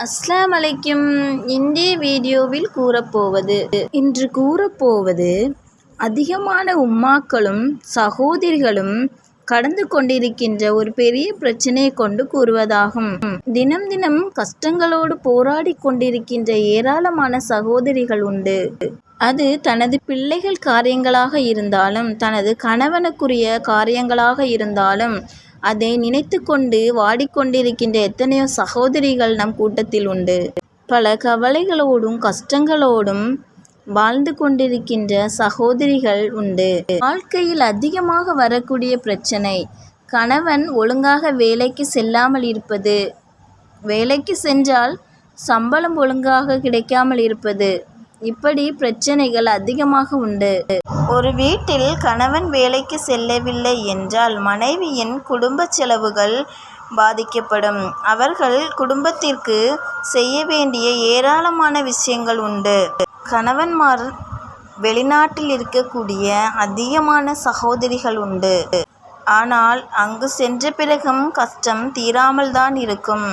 அஸ்ஸலாமு அலைக்கும். இன்றைய வீடியோவில் இன்று கூறப்போவது அதிகமான உம்மாக்களும் சகோதரிகளும் கடந்து கொண்டிருக்கின்ற ஒரு பெரிய பிரச்சனையை கொண்டு கூறுவதாகும். தினம் தினம் கஷ்டங்களோடு போராடி கொண்டிருக்கின்ற ஏராளமான சகோதரிகள் உண்டு. அது தனது பிள்ளைகள் காரியங்களாக இருந்தாலும் தனது கணவனுக்குரிய காரியங்களாக இருந்தாலும் அதை நினைத்து கொண்டு வாடிக்கொண்டிருக்கின்ற எத்தனையோ சகோதரிகள் நம் கூட்டத்தில் உண்டு. பல கவலைகளோடும் கஷ்டங்களோடும் வாழ்ந்து கொண்டிருக்கின்ற சகோதரிகள் உண்டு. வாழ்க்கையில் அதிகமாக வரக்கூடிய பிரச்சனை கணவன் ஒழுங்காக வேலைக்கு செல்லாமல் இருப்பது, வேலைக்கு சென்றால் சம்பளம் ஒழுங்காக கிடைக்காமல் இருப்பது, இப்படி பிரச்சனைகள் அதிகமாக உண்டு. ஒரு வீட்டில் கணவன் வேலைக்கு செல்லவில்லை என்றால் மனைவியின் குடும்ப செலவுகள் பாதிக்கப்படும். அவர்கள் குடும்பத்திற்கு செய்ய வேண்டிய ஏராளமான விஷயங்கள் உண்டு. கணவன்மார் வெளிநாட்டில் இருக்கக்கூடிய அதிகமான சகோதரிகள் உண்டு. ஆனால் அங்கு சென்ற பிறகும் கஷ்டம் தீராமல் தான் இருக்கும்.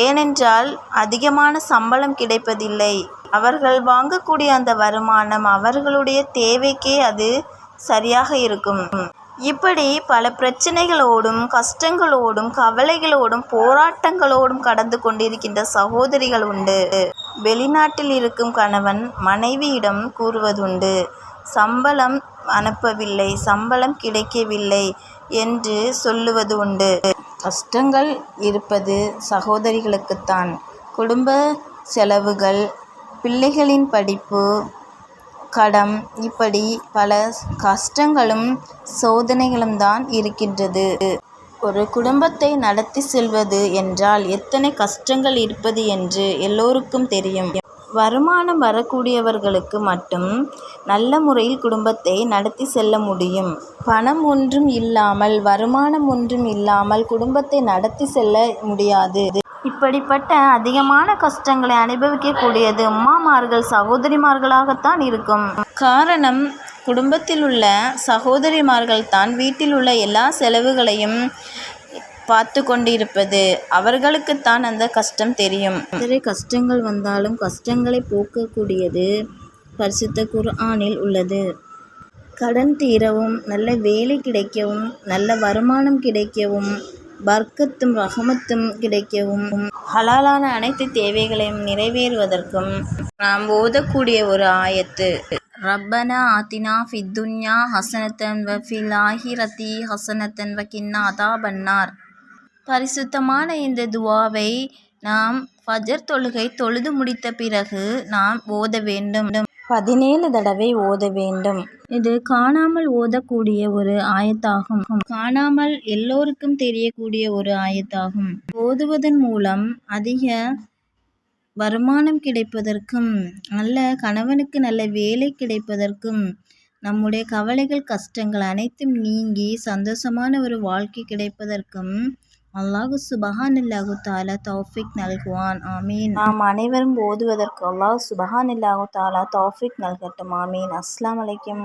ஏனென்றால் அதிகமான சம்பளம் கிடைப்பதில்லை. அவர்கள் வாங்கக்கூடிய அந்த வருமானம் அவர்களுடைய தேவைக்கே அது சரியாக இருக்கும். இப்படி பல பிரச்சனைகளோடும் கஷ்டங்களோடும் கவலைகளோடும் போராட்டங்களோடும் கடந்து கொண்டிருக்கின்ற சகோதரிகள் உண்டு. வெளிநாட்டில் இருக்கும் கணவன் மனைவியிடம் கூறுவதுண்டு, சம்பளம் அனுப்பவில்லை, சம்பளம் கிடைக்கவில்லை என்று சொல்லுவது உண்டு. கஷ்டங்கள் இருப்பது சகோதரிகளுக்குத்தான். குடும்ப செலவுகள், பிள்ளைகளின் படிப்பு, கடன், இப்படி பல கஷ்டங்களும் சோதனைகளும் தான் இருக்கின்றது. ஒரு குடும்பத்தை நடத்தி செல்வது என்றால் எத்தனை கஷ்டங்கள் இருப்பது என்று எல்லோருக்கும் தெரியும். வருமானம் வரக்கூடியவர்களுக்கு மட்டும் நல்ல முறையில் குடும்பத்தை நடத்தி செல்ல முடியும். பணம் ஒன்றும் இல்லாமல், வருமானம் ஒன்றும் இல்லாமல் குடும்பத்தை நடத்தி செல்ல முடியாது. இப்படிப்பட்ட அதிகமான கஷ்டங்களை அனுபவிக்கக்கூடியது அம்மாமார்கள், சகோதரிமார்களாகத்தான் இருக்கும். காரணம், குடும்பத்தில் உள்ள சகோதரிமார்கள் தான் வீட்டில் உள்ள எல்லா செலவுகளையும் பார்த்து கொண்டிருப்பது. அவர்களுக்குத்தான் அந்த கஷ்டம் தெரியும். எத்தனை கஷ்டங்கள் வந்தாலும் கஷ்டங்களை போக்கக்கூடியது பரிசுத்த குர்ஆனில் உள்ளது. கடன் தீரவும், நல்ல வேலை கிடைக்கவும், நல்ல வருமானம் கிடைக்கவும், பர்க்கத்தும் ரஹமத்தும் கிடைக்கவும், ஹலாலான அனைத்து தேவைகளையும் நிறைவேறுவதற்கும் நாம் ஓதக்கூடிய ஒரு ஆயத்து, ரப்பனா ஆத்தினா ஃபித் துன்யா ஹஸனத்தன் வ ஃபில் ஆஹிரத்தி ஹஸனத்தன் வ கின்னா அதாபன்னார். பரிசுத்தமான இந்த துவாவை நாம் ஃபஜர் தொழுகை தொழுது முடித்த பிறகு நாம் ஓத வேண்டும். 17 தடவை ஓத வேண்டும். இது காணாமல் ஓதக்கூடிய ஒரு ஆயத்தாகும். காணாமல் எல்லோருக்கும் தெரியக்கூடிய ஒரு ஆயத்தாகும். ஓதுவதன் மூலம் அதிக வருமானம் கிடைப்பதற்கும், நல்ல கணவனுக்கு நல்ல வேலை கிடைப்பதற்கும், நம்முடைய கவலைகள் கஷ்டங்கள் அனைத்தும் நீங்கி சந்தோஷமான ஒரு வாழ்க்கை கிடைப்பதற்கும் அல்லாஹ் சுப்ஹானல்லாஹு தஆலா தௌஃபீக் நல்குவான். ஆமீன். நாம் அனைவரும் ஓதுவதற்கு அல்லாஹ் சுப்ஹானல்லாஹு தஆலா தௌஃபீக் நல்கட்டும். ஆமீன். அஸ்ஸலாமு அலைக்கும்.